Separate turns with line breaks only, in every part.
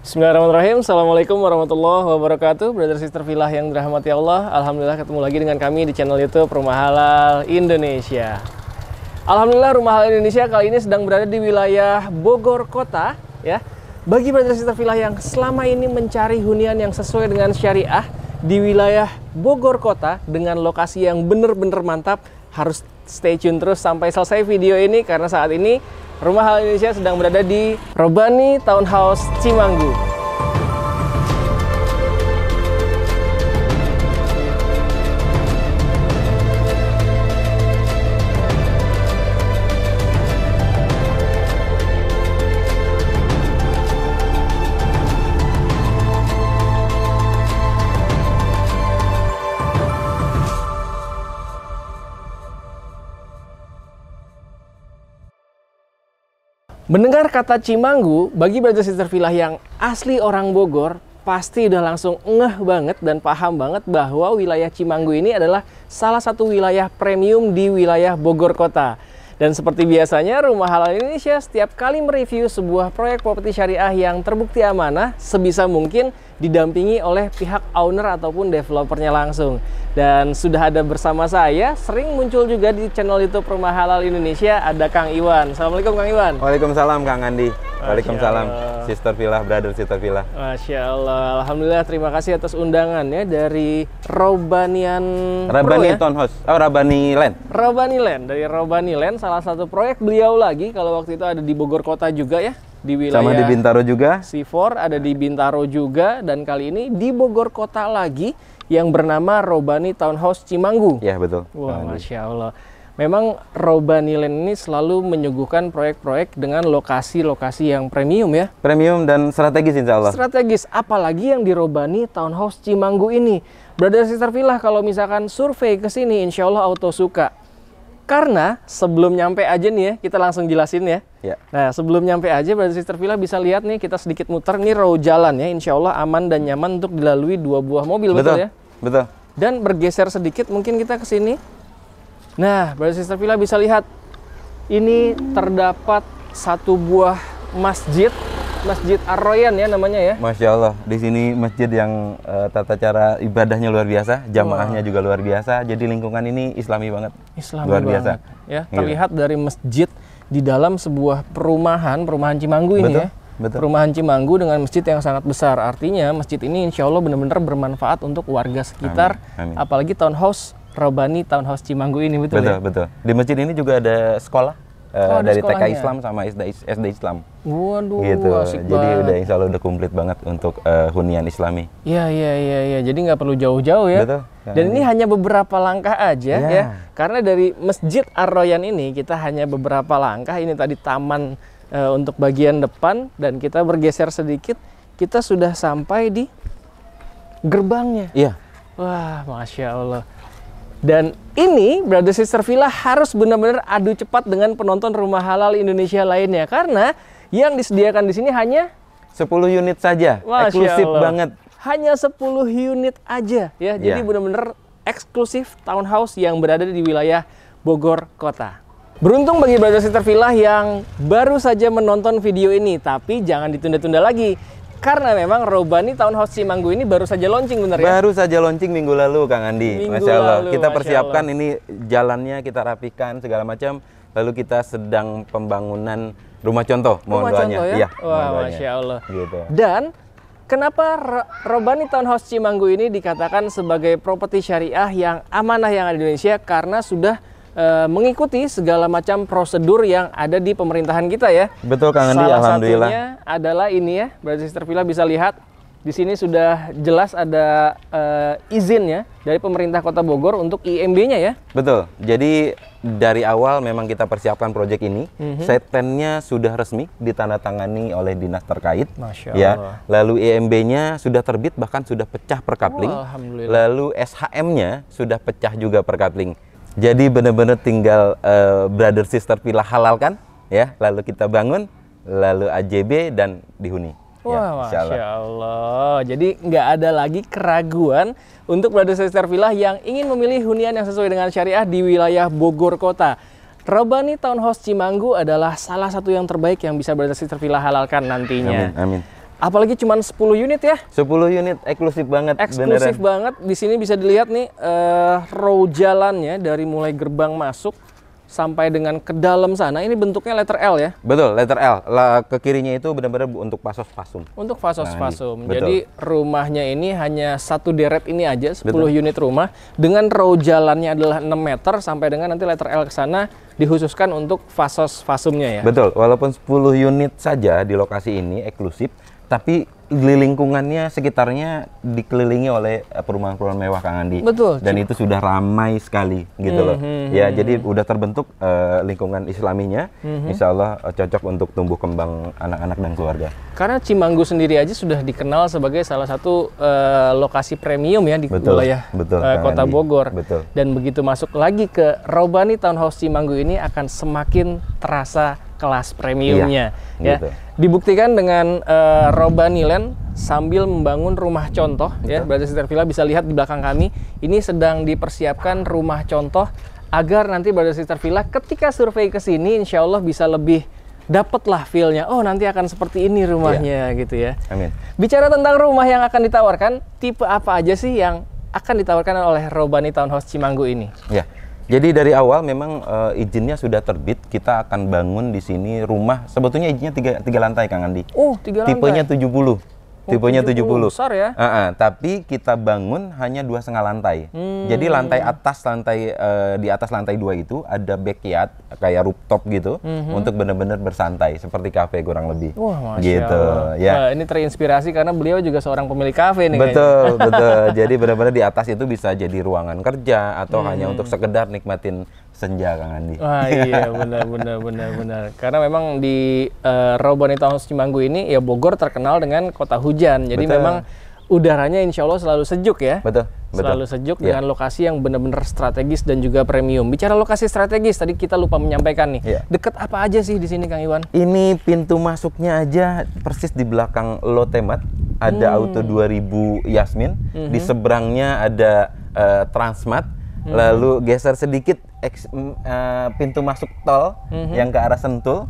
Bismillahirrahmanirrahim. Assalamualaikum warahmatullahi wabarakatuh. Brother sister villa yang dirahmati Allah, alhamdulillah ketemu lagi dengan kami di channel YouTube Rumah Halal Indonesia. Alhamdulillah Rumah Halal Indonesia kali ini sedang berada di wilayah Bogor Kota ya. Bagi brother sister villa yang selama ini mencari hunian yang sesuai dengan syariah di wilayah Bogor Kota dengan lokasi yang bener-bener mantap, harus stay tune terus sampai selesai video ini karena saat ini Rumah Halal Indonesia sedang berada di Robani Townhouse Cimanggu. Mendengar kata Cimanggu, bagi brother sister villa yang asli orang Bogor, pasti udah langsung ngeh banget dan paham banget bahwa wilayah Cimanggu ini adalah salah satu wilayah premium di wilayah Bogor Kota. Dan seperti biasanya, Rumah Halal Indonesia setiap kali mereview sebuah proyek properti syariah yang terbukti amanah, sebisa mungkin didampingi oleh pihak owner ataupun developernya langsung. Dan sudah ada bersama saya, sering muncul juga di channel YouTube Rumah Halal Indonesia, ada Kang Iwan. Assalamualaikum Kang Iwan.
Waalaikumsalam Kang Andi. Waalaikumsalam sister villa, brother sister villa.
Masya Allah, alhamdulillah, terima kasih atas undangannya dari Robani
Townhouse, Robani Land.
Robani Land, dari Robani Land, salah satu proyek beliau lagi, kalau waktu itu ada di Bogor Kota juga ya, di wilayah
sama di Bintaro juga.
C4 ada di Bintaro juga, dan kali ini di Bogor Kota lagi yang bernama Robani Townhouse Cimanggu.
Ya betul.
Wah, Masya Allah. Memang Robani Land ini selalu menyuguhkan proyek-proyek dengan lokasi-lokasi yang premium ya.
Premium dan strategis insya Allah.
Strategis, apalagi yang di Robani Townhouse Cimanggu ini. Brother sister villa kalau misalkan survei ke sini insya Allah auto suka. Karena sebelum nyampe aja nih ya, kita langsung jelasin ya. Nah, sebelum nyampe aja brother sister villa bisa lihat nih, kita sedikit muter nih row jalan ya. Insya Allah aman dan nyaman untuk dilalui 2 buah mobil, betul ya?
Betul.
Dan bergeser sedikit mungkin kita ke sini. Nah, brother sister villa bisa lihat ini terdapat satu buah masjid, Masjid Ar-Royan ya namanya ya.
Masya Allah, di sini masjid yang tata cara ibadahnya luar biasa, jamaahnya juga luar biasa. Jadi lingkungan ini Islami banget.
Islami
luar
banget,
biasa.
Ya, terlihat dari masjid di dalam sebuah perumahan Cimanggu ini ya.
Betul.
Perumahan Cimanggu dengan masjid yang sangat besar. Artinya masjid ini insya Allah benar-benar bermanfaat untuk warga sekitar.
Amin.
Apalagi townhouse Robani Townhouse Cimanggu ini, betul ya?
Betul. Di masjid ini juga ada sekolah dari TK Islam sama SD Islam.
Waduh,
gitu.
asik
Jadi
banget.
udah insya Allah udah komplit banget untuk hunian Islami.
Iya. Jadi nggak perlu jauh-jauh ya.
Betul.
Dan ini hanya beberapa langkah aja ya. Karena dari Masjid Ar-Royan ini kita hanya beberapa langkah. Ini tadi taman untuk bagian depan, dan kita bergeser sedikit, kita sudah sampai di gerbangnya.
Iya.
Wah, Masya Allah. Dan ini brother sister villa harus benar-benar adu cepat dengan penonton Rumah Halal Indonesia lainnya, karena yang disediakan di sini hanya
10 unit saja.
Masya
Eksklusif
Allah.
banget.
Hanya 10 unit aja ya. Jadi benar-benar eksklusif townhouse yang berada di wilayah Bogor Kota. Beruntung bagi brother sister villa yang baru saja menonton video ini, tapi jangan ditunda-tunda lagi. Karena memang Robani Townhouse Cimanggu ini baru saja launching, benar ya?
Baru saja launching minggu lalu, Kang Andi. Masya Allah. Kita persiapkan ini jalannya, kita rapikan segala macam. Lalu kita sedang pembangunan rumah contoh, mohon doanya.
Ya? Wah, Masya Allah.
Gitu.
Dan kenapa Robani Townhouse Cimanggu ini dikatakan sebagai properti syariah yang amanah yang ada di Indonesia? Karena sudah mengikuti segala macam prosedur yang ada di pemerintahan kita ya.
Betul Kang Andi, alhamdulillah.
Salah satunya adalah ini ya, brother sister villa bisa lihat di sini sudah jelas ada izinnya dari pemerintah Kota Bogor untuk IMB-nya ya.
Betul. Jadi dari awal memang kita persiapkan proyek ini. Site plan-nya sudah resmi ditandatangani oleh dinas terkait.
Masya
ya.
Allah.
Lalu IMB-nya sudah terbit, bahkan sudah pecah per kapling.
Alhamdulillah.
Lalu SHM-nya sudah pecah juga per kapling. Jadi benar-benar tinggal brother sister villa halalkan ya, lalu kita bangun, lalu AJB dan dihuni.
Wah, Masya Allah. Jadi nggak ada lagi keraguan untuk brother sister villa yang ingin memilih hunian yang sesuai dengan syariah di wilayah Bogor Kota. Robani Townhouse Cimanggu adalah salah satu yang terbaik yang bisa brother sister villa halalkan nantinya.
Amin, amin.
Apalagi cuma 10 unit ya.
10 unit eksklusif banget.
Eksklusif
beneran.
banget. Di sini bisa dilihat nih row jalannya dari mulai gerbang masuk sampai dengan ke dalam sana. Ini bentuknya letter L ya.
Betul, letter L. Ke kirinya itu benar-benar untuk pasos pasum.
Untuk fasos fasum.
Betul.
Jadi rumahnya ini hanya satu deret ini aja, 10
Betul.
unit rumah dengan row jalannya adalah 6 meter sampai dengan nanti letter L ke sana dikhususkan untuk fasos fasumnya ya.
Betul, walaupun 10 unit saja di lokasi ini eksklusif, tapi di lingkungannya sekitarnya dikelilingi oleh perumahan-perumahan mewah Kang Andi.
Betul.
Dan itu sudah ramai sekali gitu loh. Ya, jadi udah terbentuk lingkungan islaminya. Insya Allah cocok untuk tumbuh kembang anak-anak dan keluarga.
Karena Cimanggu sendiri aja sudah dikenal sebagai salah satu lokasi premium ya di
Betul,
wilayah
betul, Kang
Kota
Andi.
Bogor.
Betul.
Dan begitu masuk lagi ke Robani Townhouse Cimanggu ini akan semakin terasa kelas premiumnya.
Iya,
Ya.
gitu.
Dibuktikan dengan Robani Land sambil membangun rumah contoh. Ya, Brother Sister Villa bisa lihat di belakang kami. Ini sedang dipersiapkan rumah contoh agar nanti Brother Sister Villa ketika survei ke sini insya Allah bisa lebih dapatlah feel-nya. Oh, nanti akan seperti ini rumahnya gitu ya.
Amin.
Bicara tentang rumah yang akan ditawarkan, tipe apa aja sih yang akan ditawarkan oleh Robani Townhouse Cimanggu ini?
Ya. Jadi dari awal memang izinnya sudah terbit. Kita akan bangun di sini rumah. Sebetulnya izinnya tiga lantai Kang Andi.
Oh, 3 lantai.
Tipenya 70. Tipenya 70.
Besar ya.
Tapi kita bangun hanya 2,5 lantai. Jadi lantai atas, di atas lantai 2 itu ada backyard kayak rooftop gitu untuk benar-benar bersantai seperti kafe kurang lebih.
Wah, Masya
gitu.
Allah.
Ya.
Wah, ini terinspirasi karena beliau juga seorang pemilik kafe nih.
Betul, betul. Jadi benar-benar di atas itu bisa jadi ruangan kerja atau hanya untuk sekedar nikmatin senja Kang Andi.
Wah iya benar. Karena memang di Robani Townhouse Cimanggu ini ya Bogor terkenal dengan kota hujan. Jadi
Betul.
memang udaranya insya Allah selalu sejuk ya.
Betul.
Selalu sejuk
Ya.
dengan lokasi yang benar-benar strategis dan juga premium. Bicara lokasi strategis tadi kita lupa menyampaikan nih.
Ya.
Dekat apa aja sih di sini Kang Iwan?
Ini pintu masuknya aja persis di belakang Lotemat ada Auto 2000 Yasmin. Di seberangnya ada Transmart. Lalu geser sedikit pintu masuk tol yang ke arah Sentul.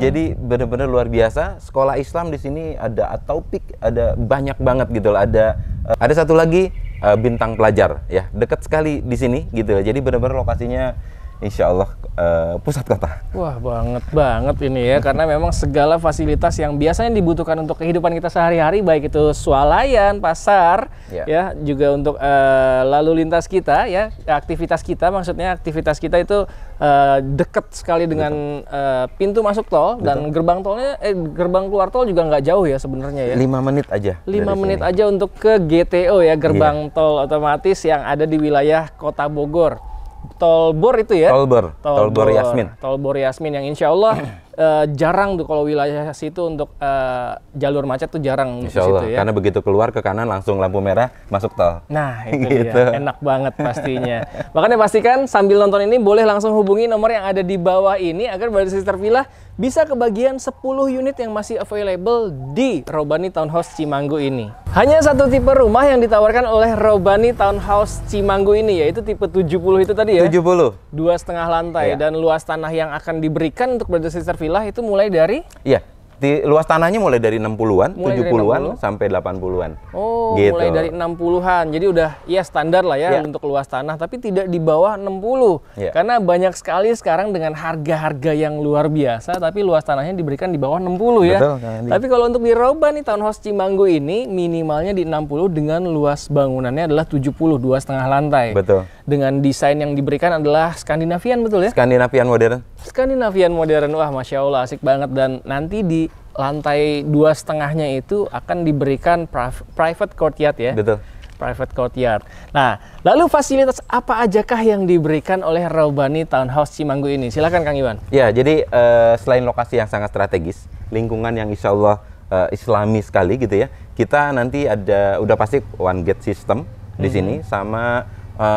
Jadi benar-benar luar biasa. Sekolah Islam di sini ada At-Taufik, ada banyak banget gitu loh. Ada satu lagi Bintang Pelajar ya. Dekat sekali di sini gitu. Jadi benar-benar lokasinya insya Allah pusat kota.
Wah banget ini ya karena memang segala fasilitas yang biasanya dibutuhkan untuk kehidupan kita sehari-hari baik itu swalayan, pasar, ya juga untuk lalu lintas kita ya aktivitas kita maksudnya aktivitas kita itu dekat sekali dengan pintu masuk tol dan gerbang keluar tol juga nggak jauh ya sebenarnya ya.
5 menit aja.
5 menit aja untuk ke GTO ya gerbang tol otomatis yang ada di wilayah Kota Bogor. Tol Bor itu ya?
Tol Bor Yasmin.
Tol Bor Yasmin yang insya Allah jarang tuh kalau wilayah situ untuk jalur macet tuh jarang di
Insya Allah,
situ ya.
karena begitu keluar ke kanan langsung lampu merah masuk tol.
Nah itu
Gitu.
dia, enak banget pastinya. Makanya pastikan sambil nonton ini boleh langsung hubungi nomor yang ada di bawah ini agar Brother Sister Villa bisa kebagian 10 unit yang masih available di Robani Townhouse Cimanggu ini. Hanya satu tipe rumah yang ditawarkan oleh Robani Townhouse Cimanggu ini yaitu tipe 70 itu tadi ya.
70.
2,5 lantai
Iya.
dan luas tanah yang akan diberikan untuk Brother Sister Villa itu mulai dari
Iya. Luas tanahnya mulai dari 60-an,
Mulai dari
70-an
60?
sampai 80-an.
Oh,
Gitu.
mulai dari 60-an. Jadi udah ya standar lah ya untuk luas tanah, tapi tidak di bawah 60.
Iya.
Karena banyak sekali sekarang dengan harga-harga yang luar biasa, tapi luas tanahnya diberikan di bawah 60 ya.
Betul, Kang Andi.
Tapi kalau untuk di Robani Townhouse Cimanggu ini minimalnya di 60 dengan luas bangunannya adalah 70, 2,5 lantai.
Betul.
Dengan desain yang diberikan adalah Skandinavian betul ya?
Skandinavian modern.
Skandinavian modern, wah Masya Allah asik banget. Dan nanti di lantai 2,5-nya itu akan diberikan private courtyard ya.
Betul.
Private courtyard. Nah, lalu fasilitas apa ajakah yang diberikan oleh Robani Townhouse Cimanggu ini? Silakan Kang Iwan.
Ya, jadi selain lokasi yang sangat strategis, lingkungan yang insya Allah islami sekali gitu ya, kita nanti udah pasti one gate system di sini sama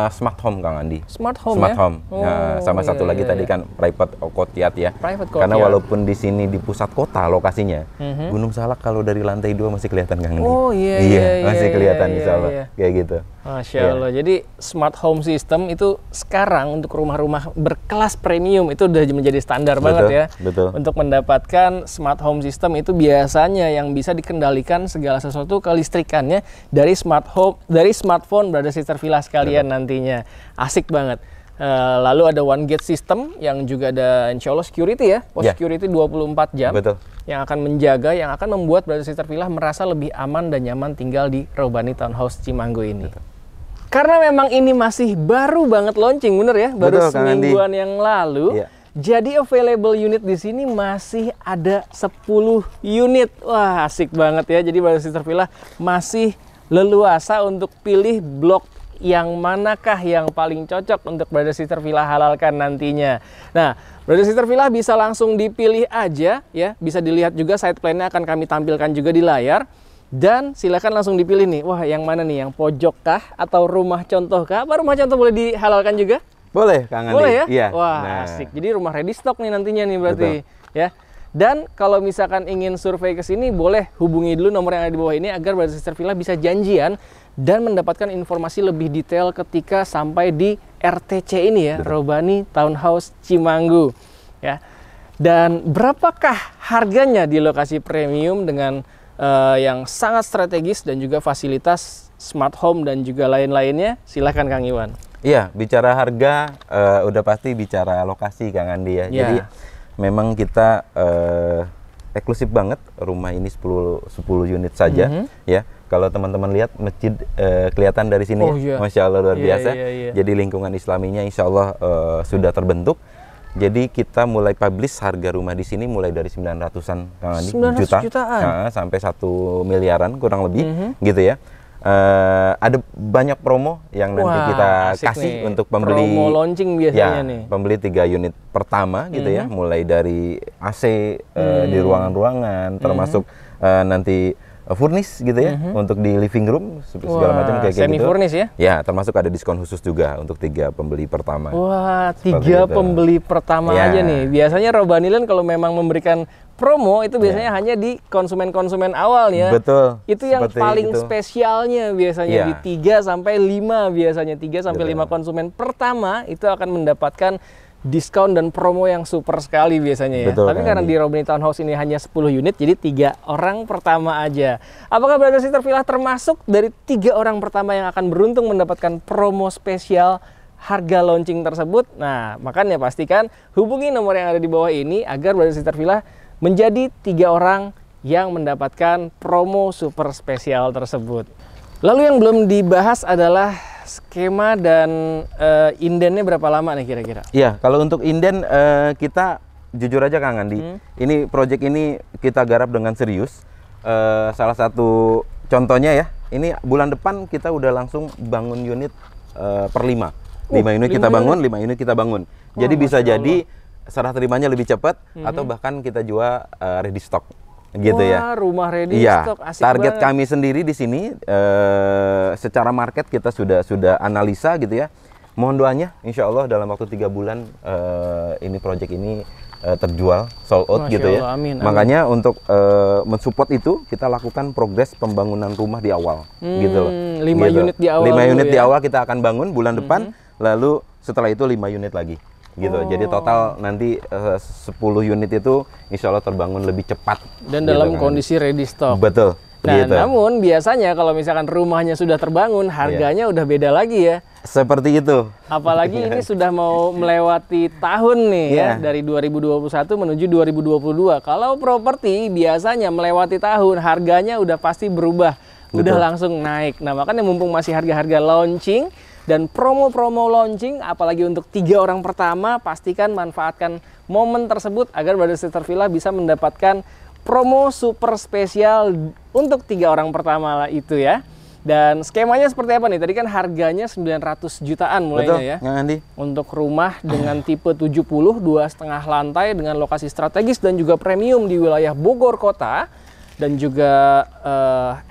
smart home Kang Andi.
Smart home
Smart
ya?
home.
Oh,
Nah, sama satu lagi tadi kan private courtyard ya.
Private
Karena
courtyard.
walaupun di sini di pusat kota lokasinya, Gunung Salak kalau dari lantai 2 masih kelihatan Kang Andi.
Oh, iya,
masih kelihatan
iya,
insya Allah.
iya.
Kayak gitu.
Masya Allah. Jadi smart home system itu sekarang untuk rumah-rumah berkelas premium itu udah menjadi standar banget ya.
Betul.
Untuk mendapatkan smart home system itu biasanya yang bisa dikendalikan segala sesuatu kelistrikannya dari smart home, dari smartphone Brother Sister Villa sekalian nantinya. Asik banget. Lalu ada one gate system yang juga ada insya Allah security ya, post security 24 jam.
Betul.
Yang akan menjaga, yang akan membuat Brother Sister Villa merasa lebih aman dan nyaman tinggal di Robani Townhouse Cimanggu ini. Betul. Karena memang ini masih baru banget launching, bener ya? Baru semingguan yang lalu. Jadi available unit di sini masih ada 10 unit. Wah, asik banget ya. Jadi Brother Sister Villa masih leluasa untuk pilih blok yang manakah yang paling cocok untuk Brother Sister Villa halalkan nantinya. Nah, Brother Sister Villa bisa langsung dipilih aja ya. Bisa dilihat juga side plan-nya akan kami tampilkan juga di layar. Dan silakan langsung dipilih nih. Wah, yang mana nih? Yang pojok kah atau rumah contoh kah? Apa rumah contoh boleh dihalalkan juga?
Boleh, Kang Andi.
Boleh ya?
Iya.
Wah, asik. Jadi rumah ready stock nih nantinya nih berarti. Betul. Ya. Dan kalau misalkan ingin survei ke sini, boleh hubungi dulu nomor yang ada di bawah ini agar Brother Sister Villa bisa janjian dan mendapatkan informasi lebih detail ketika sampai di RTC ini ya, Robani Townhouse Cimanggu. Ya. Dan berapakah harganya di lokasi premium dengan yang sangat strategis dan juga fasilitas smart home dan juga lain-lainnya? Silahkan Kang Iwan.
Iya, bicara harga udah pasti bicara lokasi Kang Andi ya. Jadi memang kita eksklusif banget, rumah ini 10 unit saja ya. Kalau teman-teman lihat masjid kelihatan dari sini, Masya Allah luar biasa. Jadi lingkungan islaminya insya Allah sudah terbentuk. Jadi kita mulai publish harga rumah di sini mulai dari 900-an jutaan sampai 1 miliaran kurang lebih gitu ya. Ada banyak promo yang nanti kita kasih nih untuk pembeli
promo launching biasanya nih.
Pembeli 3 unit pertama gitu ya, mulai dari AC di ruangan-ruangan termasuk nanti furnish gitu ya untuk di living room segala macam kayak
semi
gitu.
Furnish ya?
Ya, termasuk ada diskon khusus juga untuk 3 pembeli pertama.
Wah, 3 pembeli pertama aja nih. Biasanya Robaniland kalau memang memberikan promo itu biasanya hanya di konsumen-konsumen awal ya.
Betul.
Itu yang paling spesialnya biasanya di 3 sampai 5 biasanya 3 sampai 5 konsumen pertama itu akan mendapatkan diskon dan promo yang super sekali biasanya ya. Tapi karena di Robani Townhouse ini hanya 10 unit, jadi 3 orang pertama aja. Apakah Brother Sister Villa termasuk dari 3 orang pertama yang akan beruntung mendapatkan promo spesial harga launching tersebut? Nah, makanya pastikan hubungi nomor yang ada di bawah ini agar Brother Sister Villa menjadi 3 orang yang mendapatkan promo super spesial tersebut. Lalu yang belum dibahas adalah skema dan indennya berapa lama nih kira-kira? Iya,
kalau untuk inden kita jujur aja Kang Andi, ini project ini kita garap dengan serius. Salah satu contohnya ya, ini bulan depan kita udah langsung bangun unit per 5. 5 unit kita bangun, 5 unit kita bangun. Jadi bisa jadi serah terimanya lebih cepat atau bahkan kita jual ready stock. Gitu ya.
Rumah ready stock, asik
target
banget.
kami sendiri di sini secara market kita sudah analisa gitu ya. Mohon doanya, insya Allah dalam waktu 3 bulan ini project ini terjual sold out gitu ya.
Amin.
Makanya untuk mensupport itu kita lakukan progres pembangunan rumah di awal gitu loh.
5 unit di awal.
5 unit di awal kita akan bangun bulan depan, lalu setelah itu 5 unit lagi. Gitu. Jadi total nanti 10 unit itu insya Allah terbangun lebih cepat.
Dan dalam kondisi ready stock.
Betul.
Nah, namun biasanya kalau misalkan rumahnya sudah terbangun, harganya udah beda lagi ya.
Seperti itu.
Apalagi ini sudah mau melewati tahun nih ya, dari 2021 menuju 2022. Kalau properti biasanya melewati tahun, harganya udah pasti berubah. Udah langsung naik. Nah, makanya mumpung masih harga-harga launching, dan promo-promo launching, apalagi untuk 3 orang pertama, pastikan manfaatkan momen tersebut agar Brother Sister Villa bisa mendapatkan promo super spesial untuk 3 orang pertama itu ya. Dan skemanya seperti apa nih? Tadi kan harganya 900 jutaan mulainya.
Betul, ya. Andi.
Untuk rumah dengan tipe 70, 2,5 lantai dengan lokasi strategis dan juga premium di wilayah Bogor Kota. Dan juga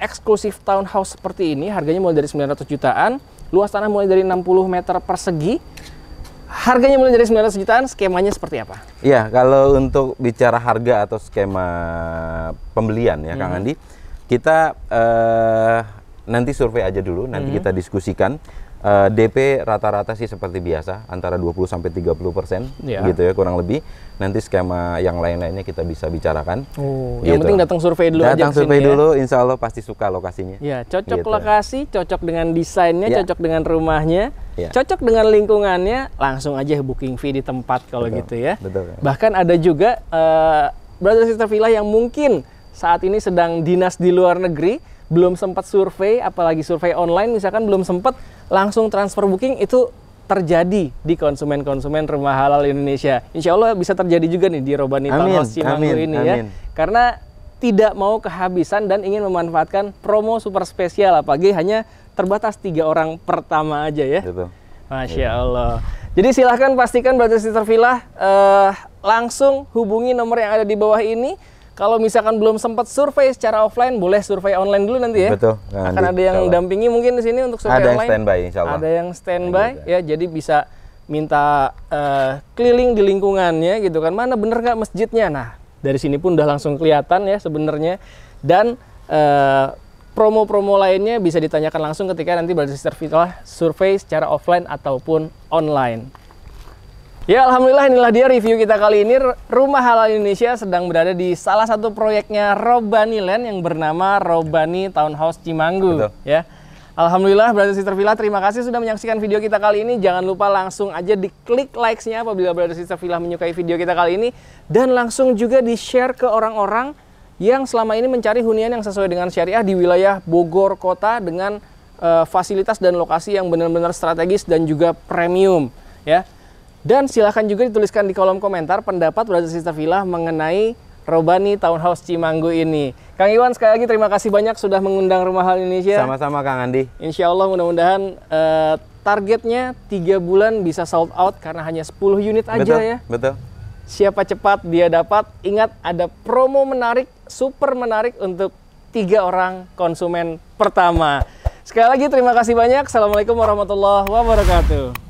eksklusif townhouse seperti ini, harganya mulai dari 900 jutaan. Luas tanah mulai dari 60 meter persegi. Harganya mulai dari 900 jutaan, skemanya seperti apa? Iya,
kalau untuk bicara harga atau skema pembelian ya Kang Andi, kita nanti survei aja dulu, nanti kita diskusikan. DP rata-rata sih seperti biasa antara 20-30% gitu ya kurang lebih. Nanti skema yang lain-lainnya kita bisa bicarakan.
Yang penting datang survei dulu aja.
Datang survei dulu, insya Allah pasti suka lokasinya.
Ya, cocok gitu. Lokasi, cocok dengan desainnya, cocok dengan rumahnya,
Ya.
cocok dengan lingkungannya, langsung aja booking fee di tempat kalau gitu ya.
Betul.
Bahkan ada juga brother sister villa yang mungkin saat ini sedang dinas di luar negeri, belum sempat survei, apalagi survei online misalkan belum sempat langsung transfer booking, itu terjadi di konsumen-konsumen Rumah Halal Indonesia. Insya Allah bisa terjadi juga nih di Robani Townhouse Cimanggu ini ya. Karena tidak mau kehabisan dan ingin memanfaatkan promo super spesial, apalagi hanya terbatas 3 orang pertama aja ya.
Betul.
Masya Allah. Jadi silahkan pastikan brother sister villa langsung hubungi nomor yang ada di bawah ini. Kalau misalkan belum sempat survei secara offline, boleh survei online dulu nanti ya.
Betul.
Akan ada yang dampingi mungkin di sini untuk survei online.
Ada yang standby, insya Allah.
Ada yang standby ya, jadi bisa minta keliling di lingkungannya gitu kan. Mana bener nggak masjidnya? Nah, dari sini pun udah langsung kelihatan ya sebenarnya. Dan promo-promo lainnya bisa ditanyakan langsung ketika nanti brother sister villa survei secara offline ataupun online. Ya, alhamdulillah inilah dia review kita kali ini. Rumah Halal Indonesia sedang berada di salah satu proyeknya Robani Land yang bernama Robani Townhouse Cimanggu. Betul. Ya. Alhamdulillah brother sister villa, terima kasih sudah menyaksikan video kita kali ini. Jangan lupa langsung aja diklik likes-nya apabila brother sister villa menyukai video kita kali ini, dan langsung juga di-share ke orang-orang yang selama ini mencari hunian yang sesuai dengan syariah di wilayah Bogor kota dengan fasilitas dan lokasi yang benar-benar strategis dan juga premium ya. Dan silahkan juga dituliskan di kolom komentar pendapat brother sister villa mengenai Robani Townhouse Cimanggu ini. Kang Iwan, sekali lagi terima kasih banyak sudah mengundang Rumah Halal Indonesia.
Sama-sama Kang Andi.
Insya Allah mudah-mudahan targetnya 3 bulan bisa sold out karena hanya 10 unit aja ya.
Betul.
Siapa cepat dia dapat. Ingat, ada promo menarik, super menarik untuk 3 orang konsumen pertama. Sekali lagi terima kasih banyak. Assalamualaikum warahmatullahi wabarakatuh.